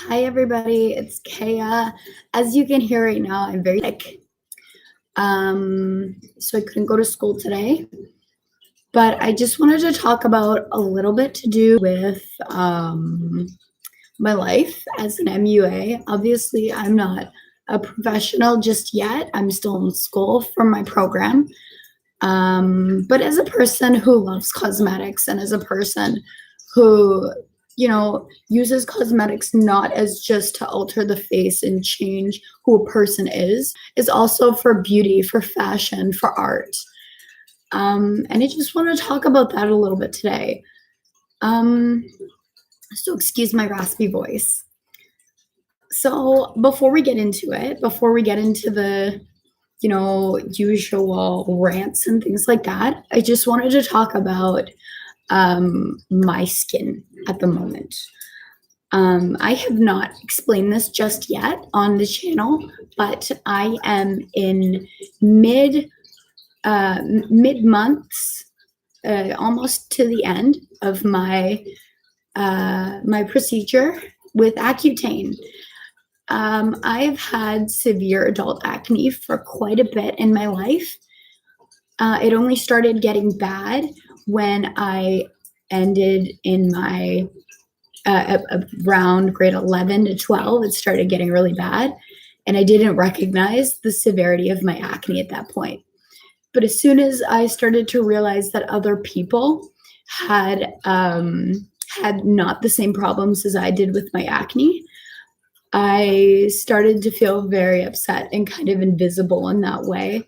Hi, everybody. It's Kaya. As you can hear right now, I'm very sick. So I couldn't go to school today. But I just wanted to talk about a little bit to do with my life as an MUA. Obviously, I'm not a professional just yet. I'm still in school for my program. But as a person who loves cosmetics and as a person who uses cosmetics not as just to alter the face and change who a person is also for beauty, for fashion, for art. And I just want to talk about that a little bit today. So excuse my raspy voice. So before we get into the usual rants and things like that, I just wanted to talk about my skin at the moment. I have not explained this just yet on the channel, but I am in mid-months, almost to the end of my procedure with Accutane. I've had severe adult acne for quite a bit in my life. It only started getting bad when I ended in my around grade 11 to 12. It started getting really bad, and I didn't recognize the severity of my acne at that point. But as soon as I started to realize that other people had not the same problems as I did with my acne, I started to feel very upset and kind of invisible in that way.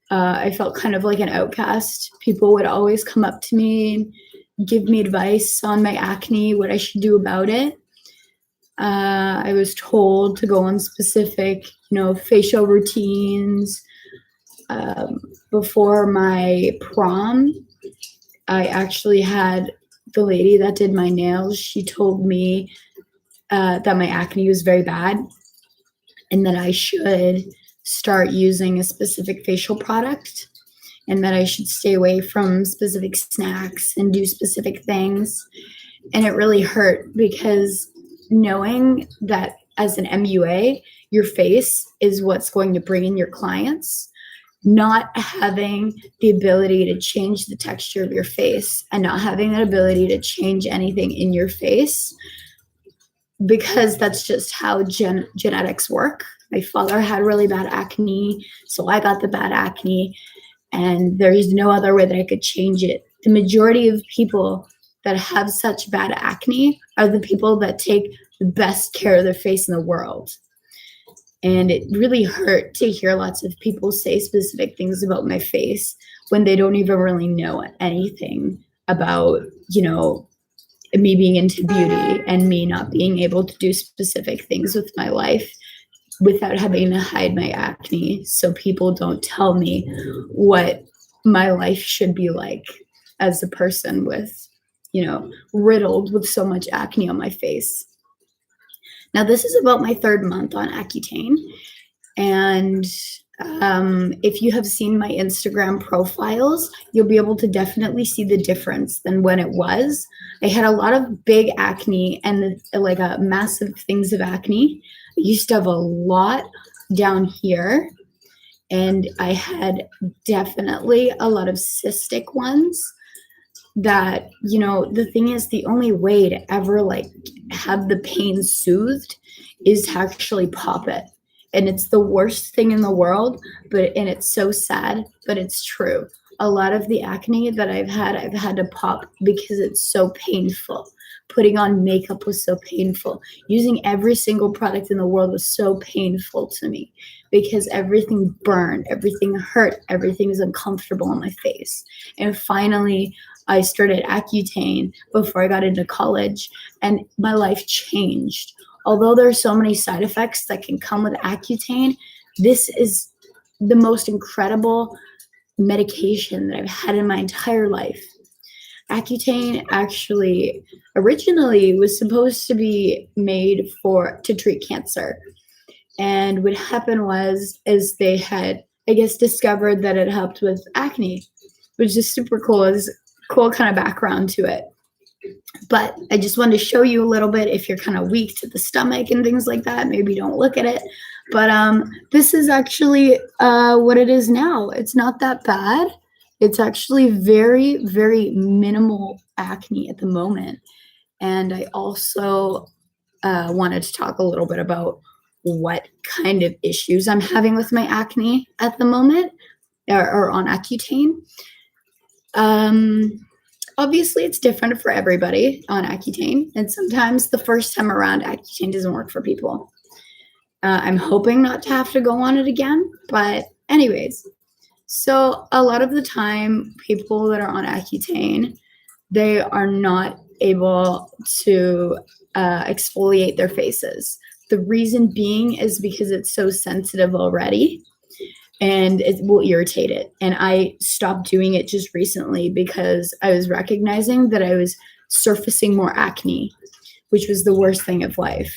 I felt kind of like an outcast. People would always come up to me and give me advice on my acne, what I should do about it. I was told to go on specific, facial routines. Before my prom, I actually had the lady that did my nails. She told me that my acne was very bad and that I should start using a specific facial product and that I should stay away from specific snacks and do specific things. And it really hurt because knowing that as an MUA, your face is what's going to bring in your clients, not having the ability to change the texture of your face and not having that ability to change anything in your face, because that's just how genetics work. My father had really bad acne, so I got the bad acne, and there is no other way that I could change it. The majority of people that have such bad acne are the people that take the best care of their face in the world. And it really hurt to hear lots of people say specific things about my face when they don't even really know anything about, me being into beauty and me not being able to do specific things with my life without having to hide my acne, so people don't tell me what my life should be like as a person with, riddled with so much acne on my face. Now, this is about my third month on Accutane, and if you have seen my Instagram profiles, you'll be able to definitely see the difference than when it was. I had a lot of big acne and like a massive things of acne. I used to have a lot down here, and I had definitely a lot of cystic ones that, the thing is, the only way to ever have the pain soothed is to actually pop it. And it's the worst thing in the world, and it's so sad, but it's true. A lot of the acne that I've had to pop because it's so painful. Putting on makeup was so painful. Using every single product in the world was so painful to me because everything burned, everything hurt, everything was uncomfortable on my face. And finally, I started Accutane before I got into college, and my life changed. Although there are so many side effects that can come with Accutane, this is the most incredible medication that I've had in my entire life. Accutane actually originally was supposed to be made to treat cancer. And what happened is they had, I guess, discovered that it helped with acne, which is super cool. It's cool kind of background to it. But I just wanted to show you a little bit. If you're kind of weak to the stomach and things like that, maybe don't look at it. But this is actually what it is now. It's not that bad. It's actually very, very minimal acne at the moment. And I also wanted to talk a little bit about what kind of issues I'm having with my acne at the moment, or on Accutane. Obviously, it's different for everybody on Accutane, and sometimes the first time around, Accutane doesn't work for people. I'm hoping not to have to go on it again, but anyways. So a lot of the time, people that are on Accutane, they are not able to exfoliate their faces. The reason being is because it's so sensitive already, and it will irritate it. And I stopped doing it just recently because I was recognizing that I was surfacing more acne, which was the worst thing of life.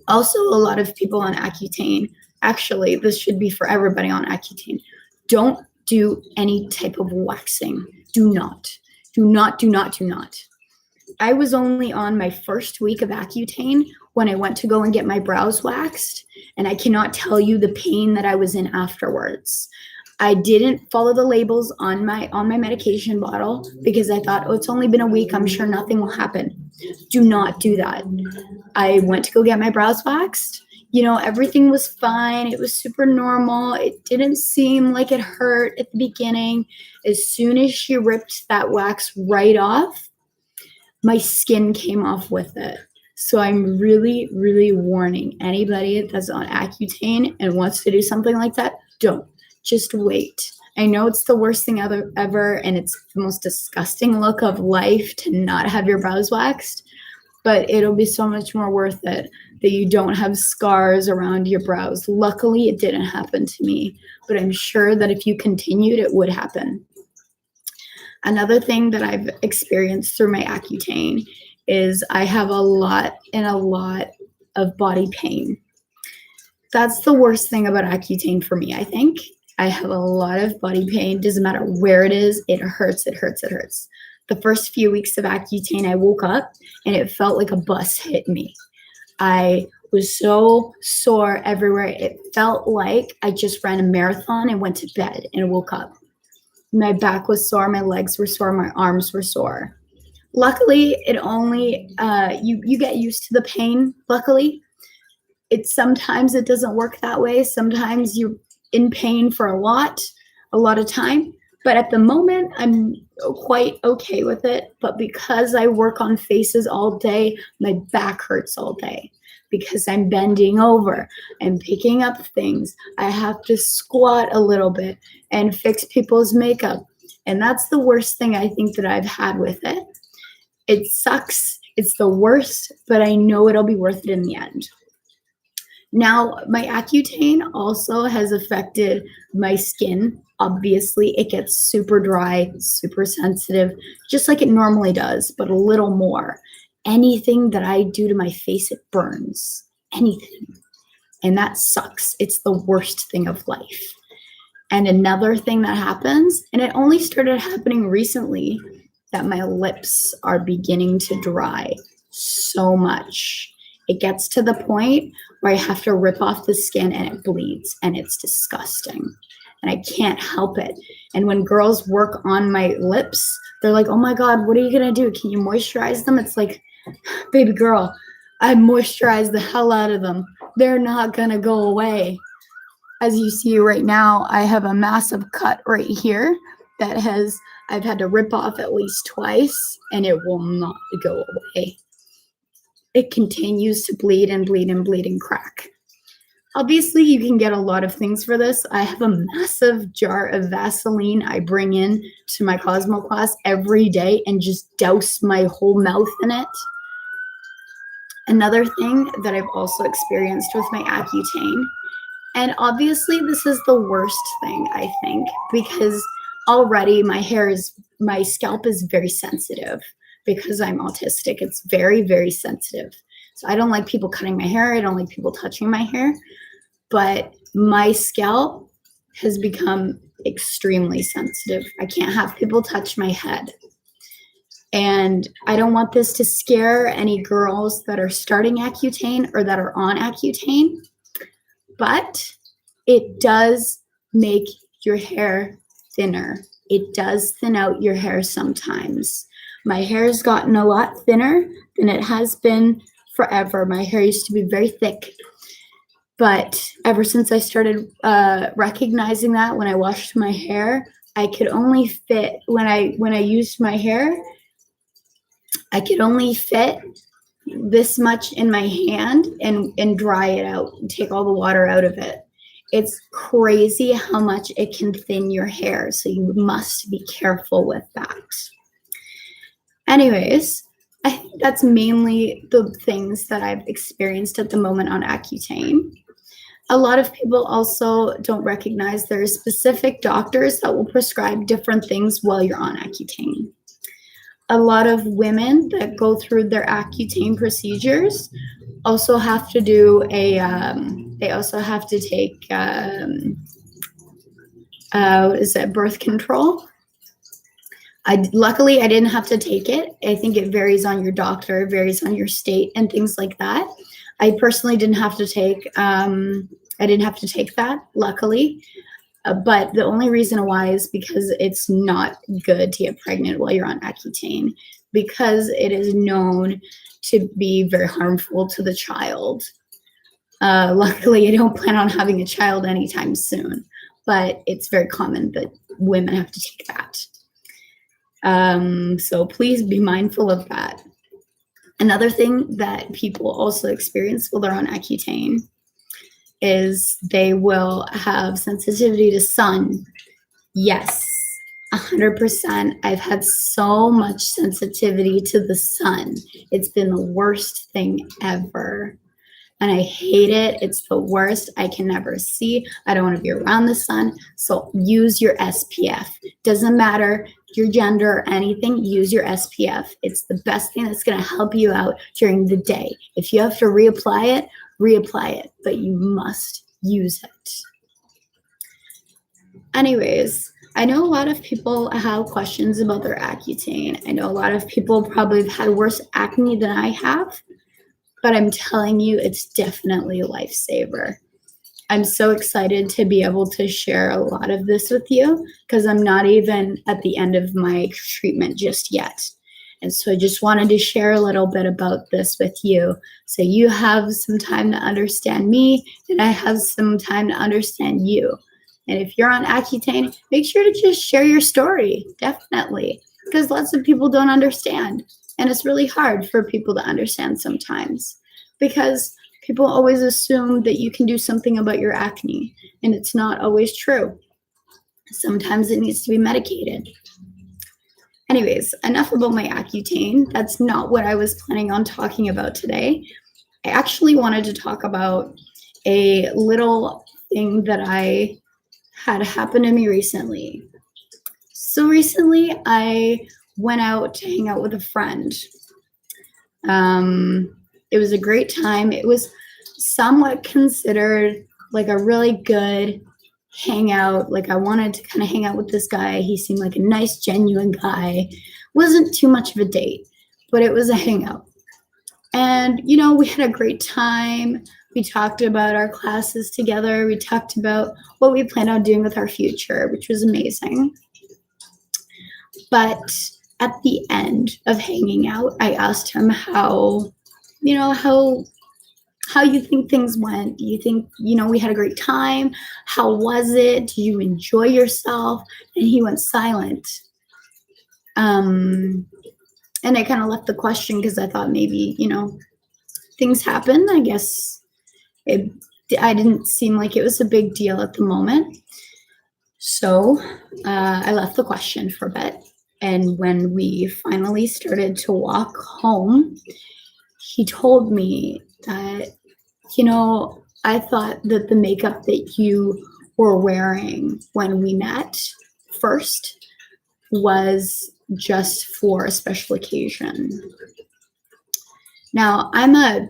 Also, a lot of people on Accutane, actually, this should be for everybody on Accutane, don't do any type of waxing. Do not. Do not, do not, do not. I was only on my first week of Accutane when I went to go and get my brows waxed, and I cannot tell you the pain that I was in afterwards. I didn't follow the labels on my medication bottle because I thought, oh, it's only been a week. I'm sure nothing will happen. Do not do that. I went to go get my brows waxed. You know, everything was fine. It was super normal. It didn't seem like it hurt at the beginning. As soon as she ripped that wax right off, my skin came off with it. So I'm really, really warning anybody that's on Accutane and wants to do something like that, don't. Just wait. I know it's the worst thing ever, and it's the most disgusting look of life to not have your brows waxed, but it'll be so much more worth it that you don't have scars around your brows. Luckily, it didn't happen to me, but I'm sure that if you continued, it would happen. Another thing that I've experienced through my Accutane is I have a lot of body pain. That's the worst thing about Accutane for me, I think. I have a lot of body pain. Doesn't matter where it is. It hurts, it hurts, it hurts. The first few weeks of Accutane, I woke up and it felt like a bus hit me. I was so sore everywhere. It felt like I just ran a marathon and went to bed and woke up. My back was sore, my legs were sore, my arms were sore. Luckily, it only, you get used to the pain, luckily. Sometimes it doesn't work that way. Sometimes you're in pain for a lot of time. But at the moment, I'm quite okay with it. But because I work on faces all day, my back hurts all day. Because I'm bending over and picking up things. I have to squat a little bit and fix people's makeup. And that's the worst thing I think that I've had with it. It sucks. It's the worst, but I know it'll be worth it in the end. Now, my Accutane also has affected my skin. Obviously, it gets super dry, super sensitive, just like it normally does, but a little more. Anything that I do to my face, it burns. Anything. And that sucks. It's the worst thing of life. And another thing that happens, and it only started happening recently, that my lips are beginning to dry so much. It gets to the point where I have to rip off the skin and it bleeds, and it's disgusting. And I can't help it. And when girls work on my lips, they're like, oh my God, what are you gonna do? Can you moisturize them? It's like, baby girl, I moisturize the hell out of them. They're not gonna go away. As you see right now, I have a massive cut right here that I've had to rip off at least twice, and it will not go away. It continues to bleed and bleed and bleed and crack. Obviously, you can get a lot of things for this. I have a massive jar of Vaseline I bring in to my Cosmo class every day and just douse my whole mouth in it. Another thing that I've also experienced with my Accutane, and obviously this is the worst thing, I think, because already my scalp is very sensitive because I'm autistic. It's very, very sensitive. So I don't like people cutting my hair. I don't like people touching my hair. But my scalp has become extremely sensitive. I can't have people touch my head. And I don't want this to scare any girls that are starting Accutane or that are on Accutane, but it does make your hair thinner. It does thin out your hair sometimes. My hair has gotten a lot thinner than it has been forever. My hair used to be very thick, but ever since I started recognizing that when I washed my hair, I could only fit when I used my hair, I could only fit this much in my hand and dry it out and take all the water out of it. It's crazy how much it can thin your hair, so you must be careful with that. Anyways, I think that's mainly the things that I've experienced at the moment on Accutane. A lot of people also don't recognize there are specific doctors that will prescribe different things while you're on Accutane. A lot of women that go through their Accutane procedures also have to do they also have to take, birth control. Luckily, I didn't have to take it. I think it varies on your doctor, varies on your state and things like that. I personally didn't have to take, that, luckily. But the only reason why is because it's not good to get pregnant while you're on Accutane, because it is known to be very harmful to the child. Luckily, I don't plan on having a child anytime soon, but it's very common that women have to take that. So please be mindful of that. Another thing that people also experience while they're on Accutane is they will have sensitivity to sun. Yes, 100%. I've had so much sensitivity to the sun. It's been the worst thing ever. And I hate it. It's the worst. I can never see. I don't want to be around the sun. So use your SPF. Doesn't matter your gender or anything, use your SPF. It's the best thing that's going to help you out during the day. If you have to reapply it, but you must use it. Anyways, I know a lot of people have questions about their Accutane. I know a lot of people probably have had worse acne than I have, but I'm telling you, it's definitely a lifesaver. I'm so excited to be able to share a lot of this with you because I'm not even at the end of my treatment just yet. And so I just wanted to share a little bit about this with you so you have some time to understand me and I have some time to understand you. And if you're on Accutane, make sure to just share your story, definitely, because lots of people don't understand. And it's really hard for people to understand sometimes because people always assume that you can do something about your acne, and it's not always true. Sometimes it needs to be medicated. Anyways, enough about my Accutane. That's not what I was planning on talking about today. I actually wanted to talk about a little thing that I had happen to me recently. So recently I went out to hang out with a friend. It was a great time. It was somewhat considered like a really good hangout. Like I wanted to kind of hang out with this guy. He seemed like a nice, genuine guy. Wasn't too much of a date, but it was a hangout. And, you know, we had a great time. We talked about our classes together. We talked about what we planned on doing with our future, which was amazing. But at the end of hanging out, I asked him how you think things went. Do you think, we had a great time? How was it? Did you enjoy yourself? And he went silent. And I kind of left the question because I thought maybe, things happen. I guess I didn't seem like it was a big deal at the moment. So I left the question for a bit. And when we finally started to walk home, he told me that, I thought that the makeup that you were wearing when we met first was just for a special occasion. Now, I'm a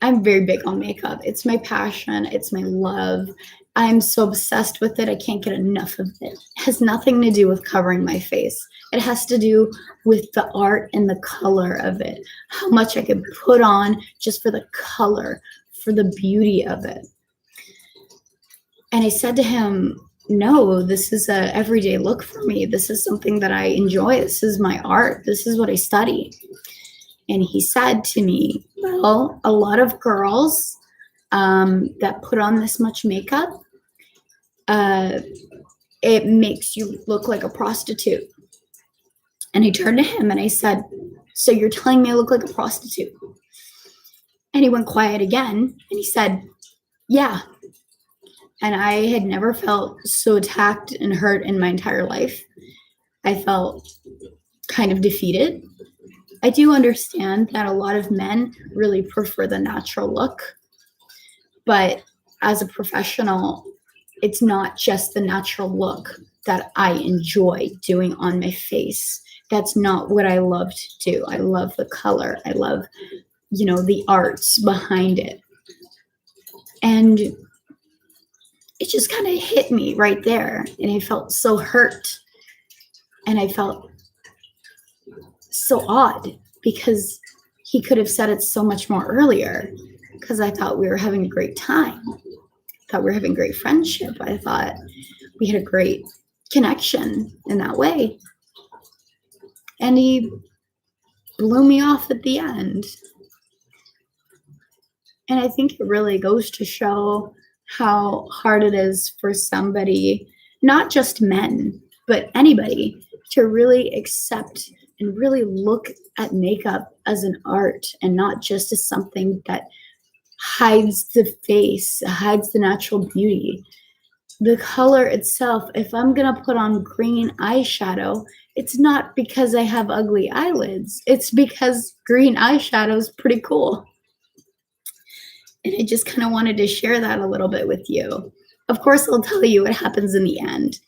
I'm very big on makeup. It's my passion. It's my love. I'm so obsessed with it. I can't get enough of it. It has nothing to do with covering my face. It has to do with the art and the color of it. How much I can put on just for the color, for the beauty of it. And I said to him, no, this is a everyday look for me. This is something that I enjoy. This is my art. This is what I study. And he said to me, well, a lot of girls that put on this much makeup, it makes you look like a prostitute. And I turned to him and I said, so you're telling me I look like a prostitute? And he went quiet again and he said, yeah. And I had never felt so attacked and hurt in my entire life. I felt kind of defeated. I do understand that a lot of men really prefer the natural look, but as a professional, it's not just the natural look that I enjoy doing on my face. That's not what I love to do. I love the color. I love, the arts behind it. And it just kind of hit me right there. And I felt so hurt. And I felt so odd because he could have said it so much more earlier, because I thought we were having a great time. I thought we were having great friendship. I thought we had a great connection in that way. And he blew me off at the end. And I think it really goes to show how hard it is for somebody, not just men, but anybody, to really accept and really look at makeup as an art and not just as something that hides the face, hides the natural beauty. The color itself, if I'm going to put on green eyeshadow, it's not because I have ugly eyelids. It's because green eyeshadow is pretty cool. And I just kind of wanted to share that a little bit with you. Of course, I'll tell you what happens in the end.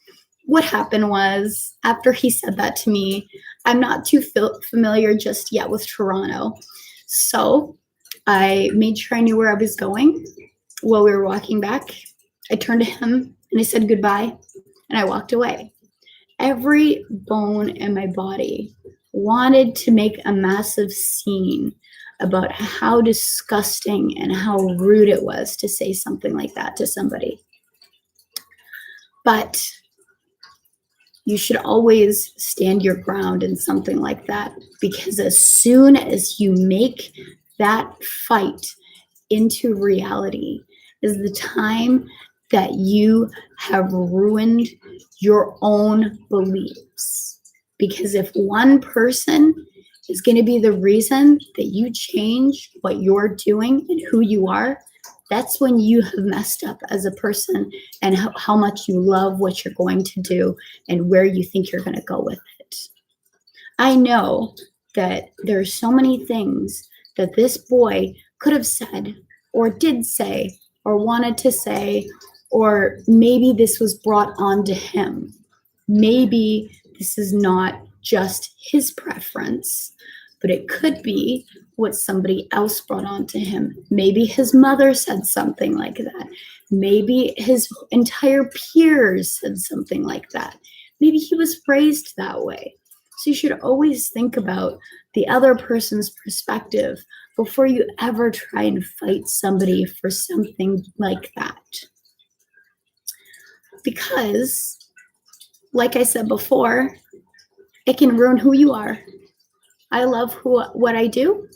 What happened was, after he said that to me, I'm not too familiar just yet with Toronto. So I made sure I knew where I was going. While we were walking back, I turned to him and I said goodbye, and I walked away. Every bone in my body wanted to make a massive scene about how disgusting and how rude it was to say something like that to somebody. But you should always stand your ground in something like that, because as soon as you make that fight into reality is the time that you have ruined your own beliefs. Because if one person is going to be the reason that you change what you're doing and who you are, that's when you have messed up as a person, and how much you love what you're going to do and where you think you're going to go with it. I know that there are so many things that this boy could have said or did say or wanted to say, or maybe this was brought on to him. Maybe this is not just his preference, but it could be what somebody else brought on to him. Maybe his mother said something like that. Maybe his entire peers said something like that. Maybe he was raised that way. So you should always think about the other person's perspective before you ever try and fight somebody for something like that. Because, like I said before, it can ruin who you are. I love what I do.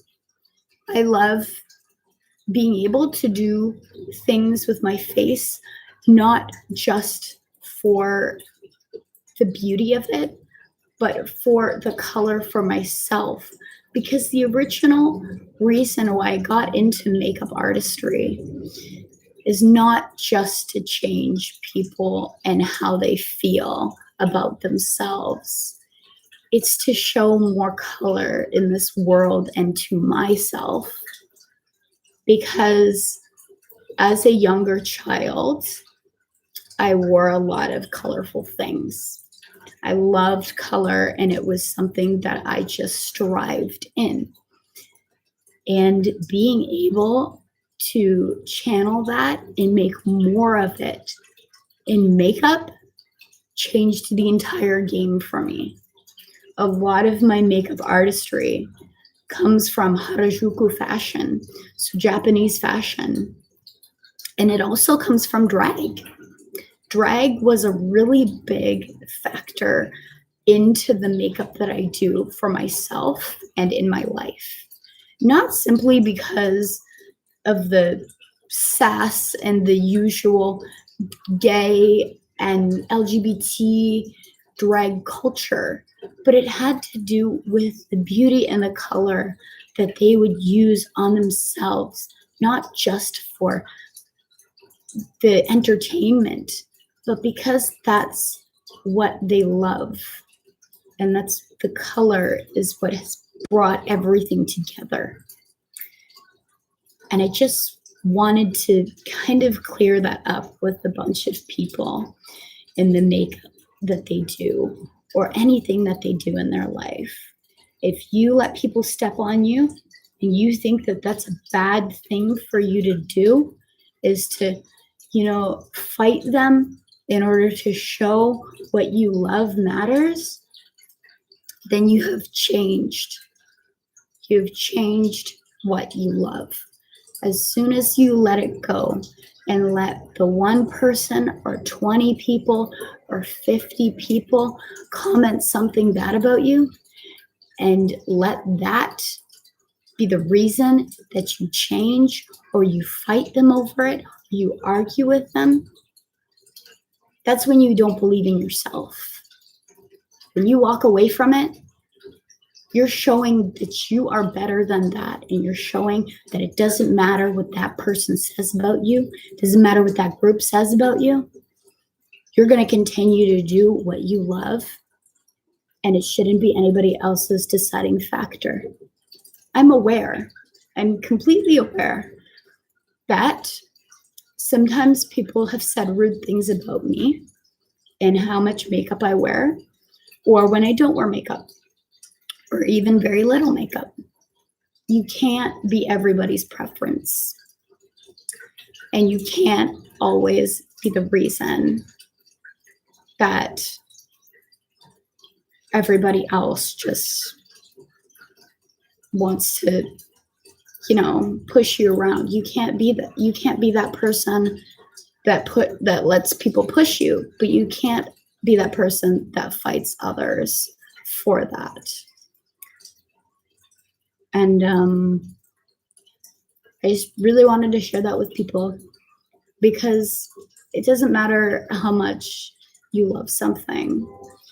I love being able to do things with my face, not just for the beauty of it, but for the color for myself. Because the original reason why I got into makeup artistry is not just to change people and how they feel about themselves. It's to show more color in this world and to myself. Because as a younger child, I wore a lot of colorful things. I loved color, and it was something that I just strived in. And being able to channel that and make more of it in makeup changed the entire game for me. A lot of my makeup artistry comes from Harajuku fashion, so Japanese fashion. And it also comes from drag. Drag was a really big factor into the makeup that I do for myself and in my life. Not simply because of the sass and the usual gay and LGBT drag culture, but it had to do with the beauty and the color that they would use on themselves, not just for the entertainment, but because that's what they love. And that's the color is what has brought everything together. And I just wanted to kind of clear that up with a bunch of people in the makeup that they do or anything that they do in their life. If you let people step on you and you think that that's a bad thing for you to do, is to, fight them in order to show what you love matters, then you have changed. You've changed what you love. As soon as you let it go and let the one person or 20 people or 50 people comment something bad about you and let that be the reason that you change or you fight them over it, you argue with them, that's when you don't believe in yourself. When you walk away from it, you're showing that you are better than that. And you're showing that it doesn't matter what that person says about you. It doesn't matter what that group says about you. You're going to continue to do what you love. And it shouldn't be anybody else's deciding factor. I'm aware. I'm completely aware that sometimes people have said rude things about me and how much makeup I wear, or when I don't wear makeup, or even very little makeup. You can't be everybody's preference. And you can't always be the reason that everybody else just wants to, push you around. You can't be that person that lets people push you, but you can't be that person that fights others for that. And I just really wanted to share that with people because it doesn't matter how much you love something.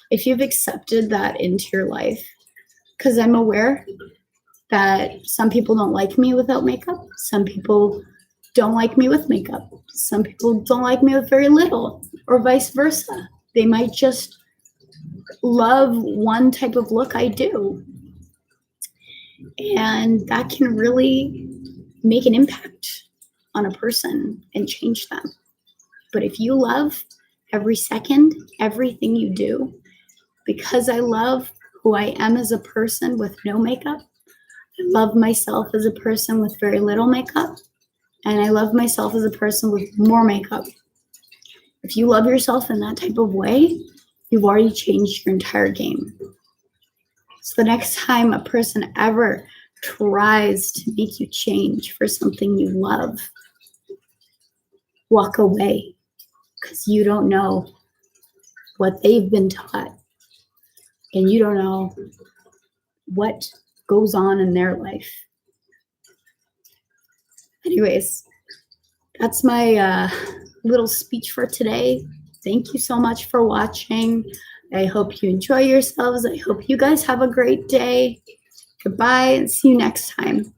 If you've accepted that into your life, because I'm aware that some people don't like me without makeup. Some people don't like me with makeup. Some people don't like me with very little, or vice versa. They might just love one type of look I do. And that can really make an impact on a person and change them. But if you love every second, everything you do, because I love who I am as a person with no makeup, I love myself as a person with very little makeup, and I love myself as a person with more makeup. If you love yourself in that type of way, you've already changed your entire game. So the next time a person ever tries to make you change for something you love, walk away, because you don't know what they've been taught, and you don't know what goes on in their life. Anyways, that's my little speech for today. Thank you so much for watching. I hope you enjoy yourselves. I hope you guys have a great day. Goodbye and see you next time.